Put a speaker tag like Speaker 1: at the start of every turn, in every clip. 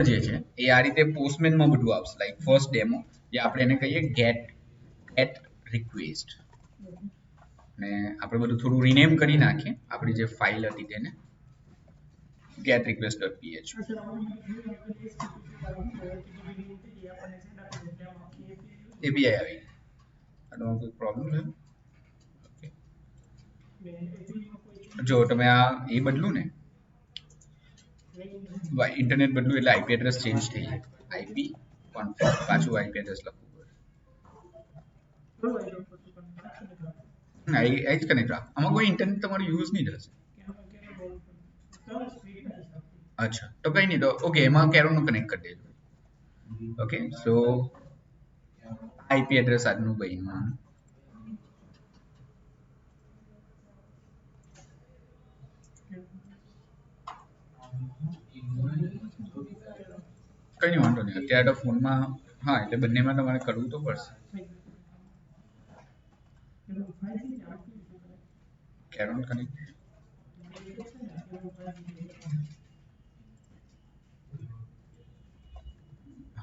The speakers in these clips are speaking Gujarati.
Speaker 1: જે છે એ આ રીતે પોસ્ટમેનમાં બધું આવશે લાઈક ફર્સ્ટ ડેમો જે આપણે એને કહીએ ગેટ રિક્વેસ્ટ ને આપણે બધું થોડું રિનેમ કરી નાખીએ આપણી જે ફાઇલ હતી તેને get request.php API આવી આનો કોઈ પ્રોબ્લેમ છે જો તમે આ એ બદલું ને ઇન્ટરનેટ બદલું એટલે આઈપી એડ્રેસ ચેન્જ થઈ જાય આઈપી કોન્ફિગ પાછું આઈપી એડ્રેસ લખવું પડે એ જ કનેક્ટ રાખ આમાં કોઈ ઇન્ટરનેટ તમારું યુઝ નહીં થશે અચ્છા તો કઈ નહીં તો ઓકે એમાં કેરોનું કનેક્ટ કરી દેજો ઓકે સો આઈપી એડ્રેસ આજનું ભાઈનું કઈ નહીં વાંધો નહીં અત્યારે તો ફોનમાં હા એટલે બંનેમાં તમારે કરવું તો પડશે કેરોન કનેક્ટ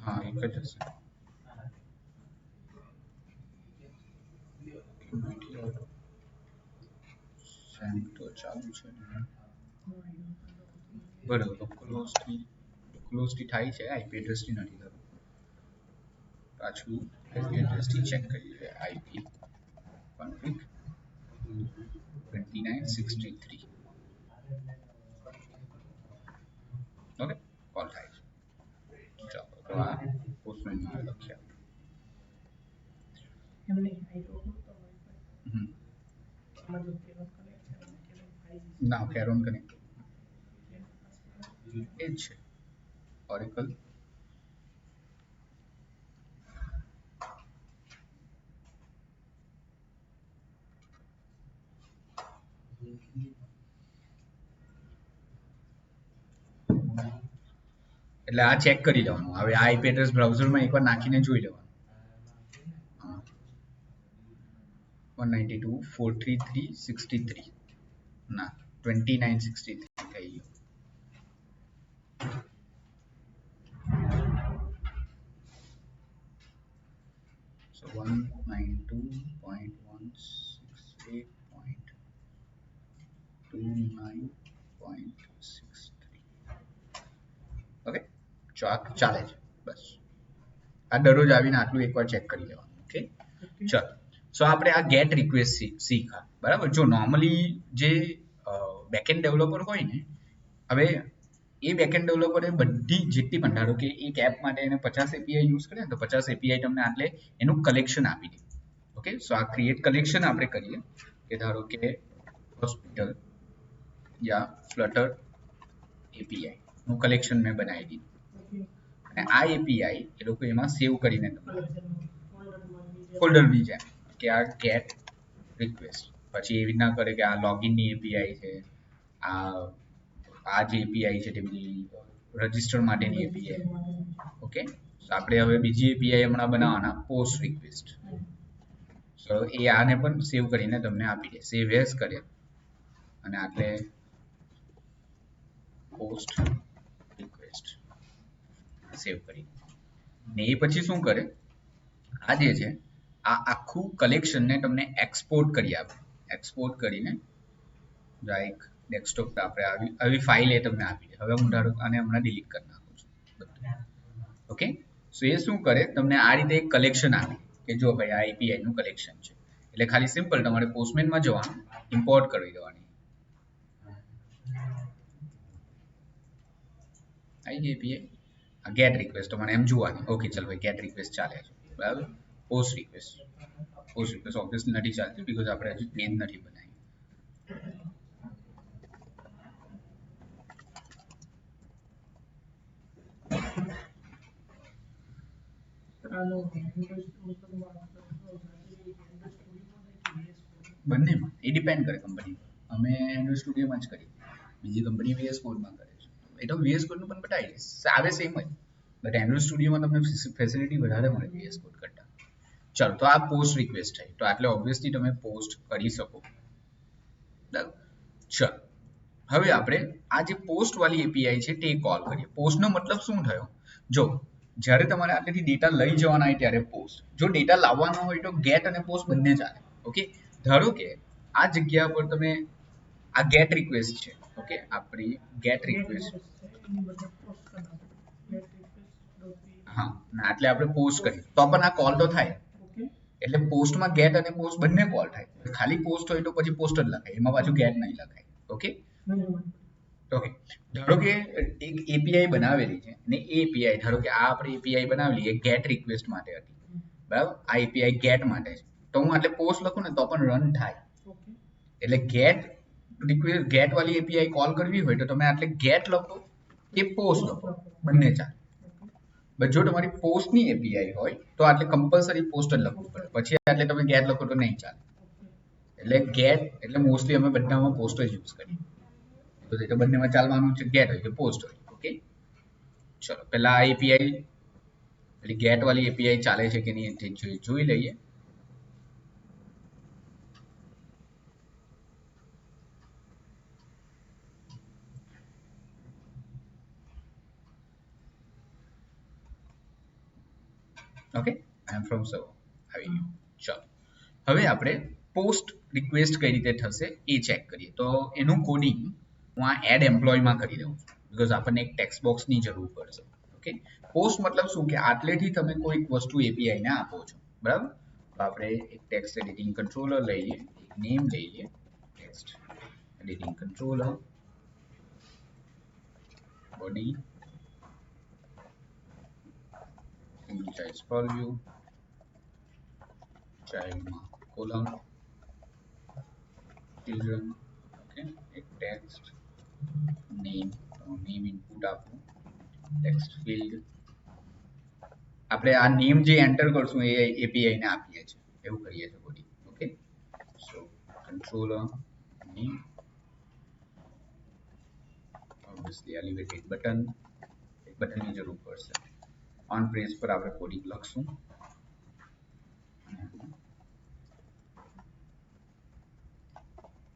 Speaker 1: હા એક જ હશે સેમ તો ચાલુ છે બરાબર લોકલ થાય છે આઈપી એડ્રેસ થી નથી થતું પાછું આઈપી એડ્રેસ થી ચેક કરીએ આઈપી કોન્ફિગ 2963 ઓકે કોલ થાય છે ચાલો તો આ પોસ્ટમેન માં લખ્યા ના કેરોન કનેક્ટ એ જ છે ઓરેકલ એટલે આ ચેક કરી લેવાનું હવે આ આઈપી એડ્રેસ બ્રાઉઝરમાં એકવાર નાખીને જોઈ લેવાનું 192.433.63 ના 2963 થઈ ગયું so 192.168.29.63 ઓકે ચાલે છે બસ આ દરરોજ આવીને આટલું એકવાર ચેક કરી લેવાનું ઓકે ચલો સો આપણે આ ગેટ રિક્વેસ્ટ શીખા બરાબર જો નોર્મલી જે બેકએન્ડ ડેવલપર હોય ને હવે એ બેકએન્ડ ડેવલપરે બધી જેટલી પણ ધારો કે એક એપ માટે એને 50 એપીઆઈ યુઝ કરે ને તો 50 એપીઆઈ તમને આટલે એનું કલેક્શન આપી દે ઓકે સો આ ક્રિએટ કલેક્શન આપણે કરીએ કે ધારો કે હોસ્પિટલ યા ફ્લટર એપીઆઈ નું કલેક્શન મેં બનાવી દીધું અને આ એપીઆઈ એ લોકો એમાં સેવ કરીને ફોલ્ડરની જેમ કે આ ગેટ રિક્વેસ્ટ પછી એવી રીતના કરે કે આ લોગિનની એપીઆઈ છે આ જે એપીઆઈ છે તે બધી રજિસ્ટર માટેની એપીઆઈ ઓકે તો આપણે હવે બીજી એપીઆઈ હમણાં બનાવવાના પોસ્ટ રિક્વેસ્ટ સો એ આને પણ સેવ કરીને તમને આપી દે સેવ એઝ કરે અને આપણે પોસ્ટ રિક્વેસ્ટ સેવ કરી ને એ પછી શું કરે આ જે છે આ આખું કલેક્શનને તમને એક્સપોર્ટ કરી આપે એક્સપોર્ટ કરીને લાઈક ડેસ્કટોપ પર આપણે આવી ફાઇલ એ તમને આપી દે હવે હું ધારો આને હમણાં ડિલીટ કરી નાખું છું ઓકે સો એ શું કરે તમને આ રીતે એક કલેક્શન આપે કે જો ભાઈ આ એપીઆઈ નું કલેક્શન છે એટલે ખાલી સિમ્પલ તમારે પોસ્ટમેનમાં જવાનું ઇમ્પોર્ટ કરી દેવાની આવી ગઈ એપીઆઈ ગેટ રિક્વેસ્ટ તમારે એમ જોવાની ઓકે ચાલો ભાઈ ગેટ રિક્વેસ્ટ ચાલે છે બરાબર પોસ્ટ રિક્વેસ્ટ ઓબ્વિયસલી નથી ચાલતી બીકોઝ આપણે હજુ પેજ નથી બનાવી બંનેમાં એ ડિપેન્ડ કરે કંપની અમે એન્ડ્રોઇડ સ્ટુડિયોમાં જ કરીએ બીજી કંપની વીએસ કોડમાં કરે છે એ તો વીએસ કોડનું પણ બતાવી દઈશ આવે સેમ જ બટ એન્ડ્રોઇડ સ્ટુડિયોમાં તમને ફેસિલિટી વધારે મળે વીએસ કોડ કરતા ચાલો તો આ પોસ્ટ રિક્વેસ્ટ થઈ તો આટલે ઓબ્વિયસલી તમે પોસ્ટ કરી શકો બરાબર ચાલો હવે આપણે આ જે પોસ્ટ વાળી એપીઆઈ છે તે કોલ કરીએ. પોસ્ટનો મતલબ શું થયો? જો જ્યારે તમારે આટલેથી ડેટા લઈ જવાના હોય ત્યારે પોસ્ટ, જો ડેટા લાવવાનો હોય તો ગેટ અને પોસ્ટ બંને ચાલે. ઓકે, ધારો કે આ જગ્યા પર તમે આ ગેટ રિક્વેસ્ટ છે. ઓકે, આપણી ગેટ રિક્વેસ્ટ, હા, એટલે આપણે પોસ્ટ કરીએ તો પણ આ કોલ તો થાય. એટલે પોસ્ટમાં ગેટ અને પોસ્ટ બંને કોલ થાય. ખાલી પોસ્ટ હોય તો પછી પોસ્ટ જ લખાય, એમાં પાછું ગેટ નહીં લખાય. ઓકે, ઓકે, ધારો કે એક એપીઆઈ બનાવેલી છે અને એ એપીઆઈ, ધારો કે આ આપણે એપીઆઈ બનાવેલી એ ગેટ રિક્વેસ્ટ માટે હતી, બરાબર? આ એપીઆઈ ગેટ માટે છે, તો હું એટલે પોસ્ટ લખું ને તો પણ રન થાય. એટલે ગેટ રિક્વેસ્ટ, ગેટ વાળી એપીઆઈ કોલ કરવી હોય તો તમે એટલે ગેટ લખો કે પોસ્ટ લખો, બંને ચાલે. બટ જો તમારી પોસ્ટની એપીઆઈ હોય તો એટલે કમ્પલસરી પોસ્ટ જ લખવું પડે, પછી એટલે તમે ગેટ લખો તો નહીં ચાલે. એટલે ગેટ એટલે મોસ્ટલી અમે બધામાં પોસ્ટ જ યુઝ કરીએ. તો બંનેમાં ચાલવાનું છે, ગેટ હોય કે પોસ્ટ હોય. ઓકે, ચલો પહેલા આ એપીઆઈ એટલે ગેટ વાળી એપીઆઈ ચાલે છે કે નહીં તે જોઈ લઈએ. Okay, I am from server, આવી ગયું. ચલો હવે આપણે પોસ્ટ રિક્વેસ્ટ કઈ રીતે થશે એ ચેક કરીએ. તો એનું કોડિંગ હું આ એડ એમ્પ્લોયમાં કરી દઉં છું, બીકોઝ આપણને એક ટેક્સ્ટ બોક્સની જરૂર પડશે. ઓકે, પોસ્ટ મતલબ શું કે આટલેથી તમે કોઈક વસ્તુ એપીઆઈને આપો છો, બરાબર? તો આપણે એક ટેક્સ્ટ એડિટિંગ કંટ્રોલર લઈએ, એક નેમ લઈએ, text editing controller, body, child scroll view, childમાં column, children. Okay, એક ટેક્સ્ટ નેમ, નેમ ઇનપુટ આપું, ટેક્સ્ટ ફિલ્ડ આપણે આ નેમ જે એન્ટર કરશું એ એપીઆઈ ને આપીએ છીએ, એવું કરીએ છીએ body. Okay, so controller name, obviously elevated button, એક બટનની જરૂર પડશે. ઓન પ્રેસ પર આપણે કોડિંગ લખશું.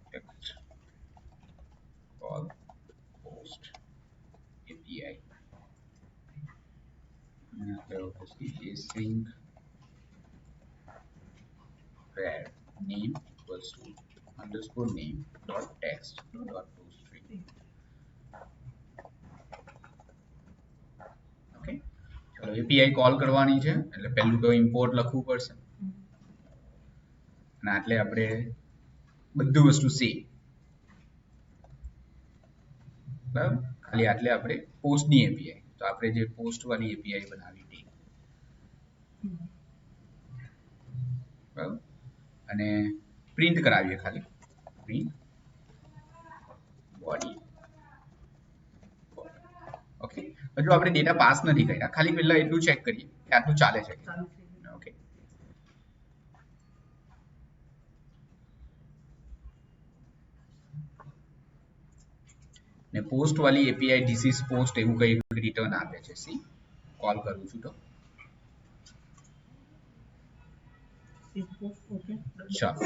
Speaker 1: ટેક્સ્ટ કોલ પોસ્ટ એપીઆઈ, અને આપણે obviously A string where name equals to underscore name dot text dot toString. Okay, ચલો એપીઆઈ કોલ કરવાની છે એટલે પહેલું તો ઇમ્પોર્ટ લખવું પડશે, અને એટલે આપણે બધું વસ્તુ સેમ, બરાબર? ખાલી આટલે આપણે પોસ્ટની એપીઆઈ, તો આપણે જે પોસ્ટ વાળી એપીઆઈ બનાવી હતી, બરાબર? અને પ્રિન્ટ કરાવીએ, ખાલી પ્રિન્ટ બોડી. ઓકે, હજુ આપણે ડેટા પાસ નથી કર્યા, ખાલી પહેલા એટલું ચેક કરીએ કે આટલું ચાલે છે. ઓકે, ને પોસ્ટ વાળી એપીઆઈ ધીસ ઇઝ પોસ્ટ એવું કઈ રિટર્ન આપે છે. સી કોલ કરું છું તો ચાલો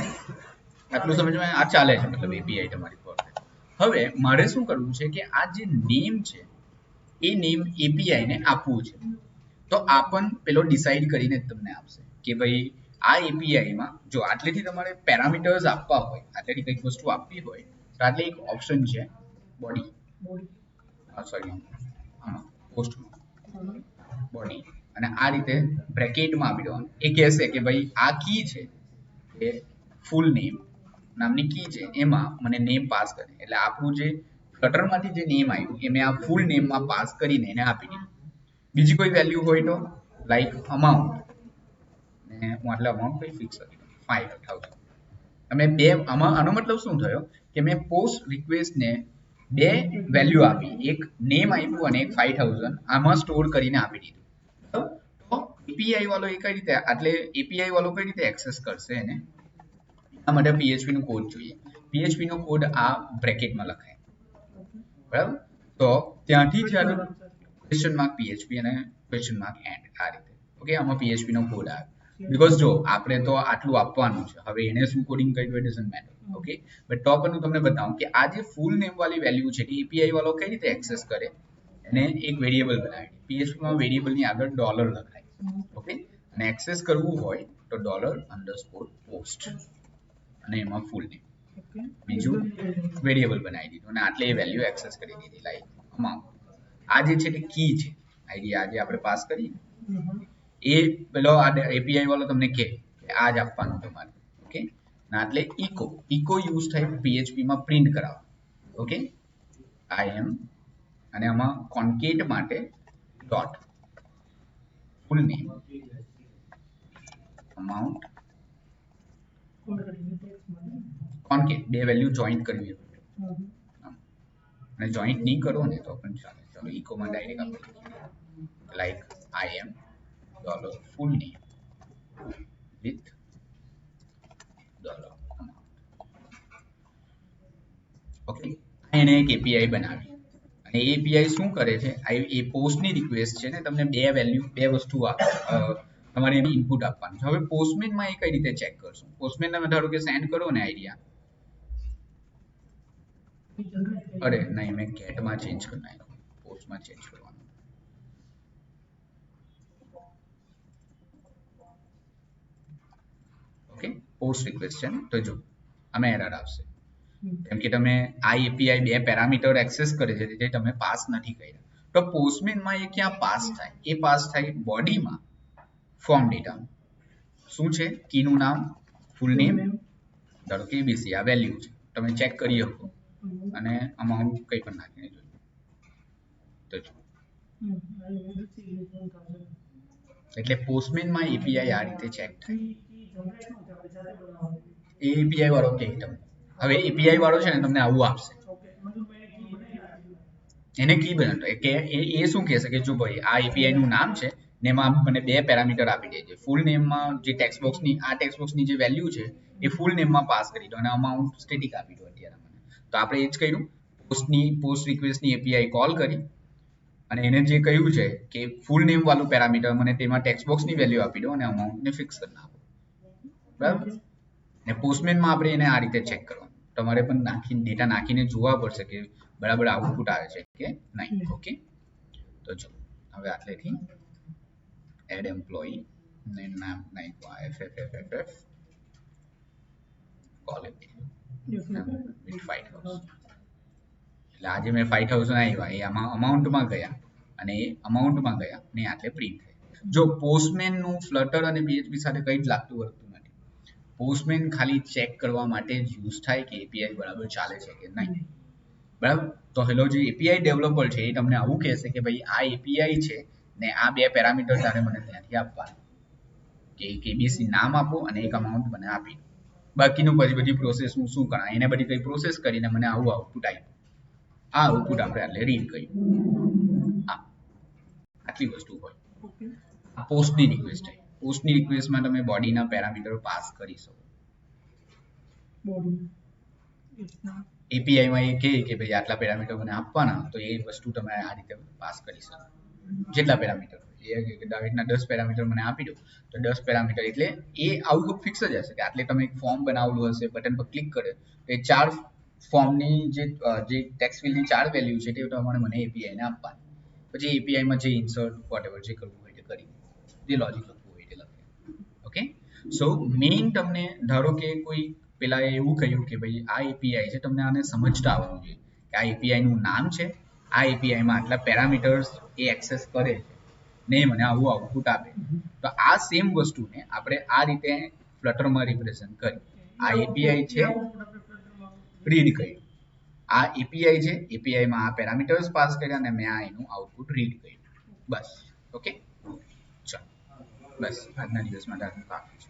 Speaker 1: આટલું સમજમાં આ ચાલે છે, મતલબ એપીઆઈ તમારી પરફેક્ટ. હવે મારે શું કરવું છે કે આ જે નેમ છે એ નેમ એપીઆઈ ને આપવું છે. તો આ પણ પેલો ડિસાઈડ કરીને તમને આપશે કે ભાઈ આ એપીઆઈમાં જો આટલેથી તમારે પેરામીટર્સ આપવા હોય, આટલેથી કંઈક વસ્તુ આપવી હોય તો આટલે એક ઓપ્શન છે બોડી, સોરી આમાં પોસ્ટમાં બોડી, અને આ રીતે બ્રેકેટમાં આપી દેવાનું. એ કહેશે કે ભાઈ આ કી છે એ ફૂલ નેમ નામની કી છે, એમાં મને નેમ પાસ કરે. એટલે આપણું જે ફ્લટરમાંથી જે નેમ આવ્યું એ મેં આ ફૂલ નેમમાં પાસ કરીને એને આપી દીધું. બીજી કોઈ વેલ્યુ હોય તો લાઈક અમાઉન્ટ, ને હું આટલા અમાઉન્ટ કઈ ફિક્સ કરી 5000. અમે બે આનો મતલબ શું થયો કે મેં પોસ્ટ રિક્વેસ્ટને બે વેલ્યુ આપી, એક નેમ આપ્યું અને એક 5000 આમાં સ્ટોર કરીને આપી દીધું. તો એપીઆઈ વાળો એ કઈ રીતે, એટલે એપીઆઈ વાળો કઈ રીતે એક્સેસ કરશે એને, આ માટે PHP નો કોડ જોઈએ. PHP નો કોડ આ બ્રેકેટમાં લખાય, બરાબર? તો ત્યાંથી જ્યારે ક્વેશ્ચન માર્ક PHP અને ક્વેશ્ચન માર્ક એન્ડ, આ રીતે. ઓકે, આમાં PHP નો કોડ આવે. બીકોઝ જો આપણે તો આટલું આપવાનું છે, હવે એને શું કોડિંગ કર્યું it doesn't matter. Okay, but તો પણ હું તમને બતાવું કે આ જે ફૂલ નેમ વાળી વેલ્યુ છે એ એપીઆઈ વાળો કઈ રીતે એક્સેસ કરે, એને એક વેરિયેબલ બનાવી. પીએચપીમાં વેરિયેબલની આગળ ડોલર લખાય. ઓકે, અને એક્સેસ કરવું હોય તો $_post અને એમાં ફૂલ નેમ, બીજું વેરિયેબલ બનાવી દીધું અને આટલે એ વેલ્યુ એક્સેસ કરી દીધી. લાઈક અમાઉન્ટ, આ જે છે તે કી છે, આઈડી આજે આપણે પાસ કરી એ પેલો આ એપીઆઈ વાળો તમને કહે કે આ જ આપવાનું તમારે. ઓકે, ના એટલે ઇકો યુઝ થાય પીએચપી માં પ્રિન્ટ કરાવવા. ઓકે, આઈ એમ અને આમાં કોન્કેટ માટે ડોટ ફૂલ નેમ અમાઉન્ટ કોન્કેટ બે વેલ્યુ જોઈન્ટ કરવી હોય અને જોઈન્ટ નહીં કરો ને તો પણ ચાલે. ચલો ઇકોમાં ડાયરેક્ટ આપણે like I am $full name with $amount. Okay, એને એક એપીઆઈ બનાવી અને એ એપીઆઈ શું કરે છે, એ પોસ્ટની રિક્વેસ્ટ છે ને તમને બે વસ્તુ આપે, તમારે એની ઇનપુટ આપવાનું છે. હવે પોસ્ટમેનમાં એ કઈ રીતે ચેક કરશું? પોસ્ટમેન તમે ધારો કે સેન્ડ કરો ને આઈડિયા, અરે નહીં, મેં ગેટમાં ચેન્જ કરી નાખ્યું, પોસ્ટમાં ચેન્જ કરવાનું. ઓકે, પોસ્ટ રિક્વેસ્ટ છે ને, તો જો આમાં એરર આવશે કેમ કે તમે આ એપીઆઈ બે પેરામીટર એક્સેસ કરે છે જે તમે પાસ નથી કર્યા. તો પોસ્ટમેનમાં એ ક્યાં પાસ થાય? એ પાસ થાય બોડીમાં ફોર્મ ડેટા. શું છે? કીનું નામ, ફૂલ નેમ, ધારો કે એબીસી આ વેલ્યુ છે, તમે ચેક કરી શકો અને અમાઉન્ટ કંઈ પણ નાખીને જોઈ તો જો. એટલે પોસ્ટમેનમાં એપીઆઈ આ રીતે ચેક થાય. એ એપીઆઈ વાળો કે તમને હવે એપીઆઈ વાળો છે ને તમને આવું આપશે, એને કી બનાવતો કે એ શું કહેશે કે જો ભાઈ આ એપીઆઈ નું નામ છે ને એમાં મને બે પેરામીટર આપી દેજે. ફૂલ નેમમાં જે ટેક્સ્ટ બોક્સની આ ટેક્સ્ટ બોક્સની જે વેલ્યુ છે એ ફૂલ નેમમાં પાસ કરી દો અને અમાઉન્ટ સ્ટેટિક આપી દો અત્યારે મને. તો આપણે એ જ કર્યું, પોસ્ટ રિક્વેસ્ટની એપીઆઈ કોલ કરી અને એને જે કહ્યું છે કે ફૂલ નેમ વાળું પેરામીટર મને તેમાં ટેક્સ્ટ બોક્સની વેલ્યુ આપી દો અને અમાઉન્ટને ફિક્સ કરી નાખો. બરાબર ને પોસ્ટમેનમાં આપણે એને આ રીતે ચેક કરવાનું. તમારે પણ ડેટા નાખીને જોવા પડશે કે બરાબર આઉટપુટ આવે છે કે નહીં. ઓકે, તો જો હવે આટલેથી એડ એમ્પ્લોયી ને નામ નાખ્યું FFFFF કોલ વિથ 5000. એટલે આજે મેં 5000 આવ્યા એ આમાં અમાઉન્ટમાં ગયા અને એ અમાઉન્ટમાં ગયા ને આટલે પ્રિન્ટ થાય. જો પોસ્ટમેનનું ફ્લટર અને પીએચપી સાથે કંઈ જ લાગતું વર્તું નથી. પોસ્ટમેન ખાલી ચેક કરવા માટે જ યુઝ થાય કે એપીઆઈ બરાબર ચાલે છે કે નહીં. બરાબર, તો હેલો જે એપીઆઈ ડેવલપર છે એ તમને આવું કહેશે કે ભાઈ આ એપીઆઈ છે ને આ બે પેરામીટર તારે મને ત્યાંથી આપવાનું કે કેબીસી નામ આપો અને એક અમાઉન્ટ મને આપી. બાકીનું પછી બધી પ્રોસેસ હું શું કરા, એને બધી કઈ પ્રોસેસ કરીને મને આવું આઉટપુટ આપ્યું. આ આઉટપુટ આપણે એટલે રીડ કર્યું. આટલી વસ્તુ હોય. આ પોસ્ટની રિક્વેસ્ટ છે. પોસ્ટની રિક્વેસ્ટમાં તમે બોડીના પેરામીટરો પાસ કરી શકો. એપીઆઈમાં એ કહે કે ભાઈ આટલા પેરામીટર મને આપવાના, તો એ વસ્તુ તમે આ રીતે પાસ કરી શકો. જેટલા પેરામીટર એ ડાવિડના 10 પેરામીટર મને આપી દો તો 10 પેરામીટર એટલે એ આઉટપુટ ફિક્સ જ હશે કે આટલે તમે એક ફોર્મ બનાવેલું હશે, બટન પર ક્લિક કરે તો એ 4 ફોર્મની જે ટેક્સ્ટ ફિલ્ડની 4 વેલ્યુ છે તે તમારે મને એપીઆઈને આપવાની. પછી એપીઆઈમાં જે ઇન્સર્ટ વોટેવર જે કરવું હોય તે કરી, જે લોજિક લખવું હોય તે લખે. ઓકે, સો મેઇન તમને ધારો કે કોઈ પેલા એવું કહ્યું કે ભાઈ આ એપીઆઈ છે, તમને આને સમજતા આવડવું જોઈએ કે આ એપીઆઈ નું નામ છે, આ એપીઆઈમાં આટલા પેરામીટર્સ એ એક્સેસ કરે છે ને મને આવું આઉટપુટ આપે. તો આ સેમ વસ્તુને આપણે આ રીતે ફ્લટરમાં રિપ્રેઝન્ટ કરી. આ એપીઆઈ છે, રીડ કર્યું. આ એપીઆઈ છે, એપીઆઈમાં આ પેરામીટર્સ પાસ કર્યા અને મેં આ એનું આઉટપુટ રીડ કર્યું. બસ. ઓકે, ચાલો બસ આજના દિવસ માટે આટલું કાફી છે.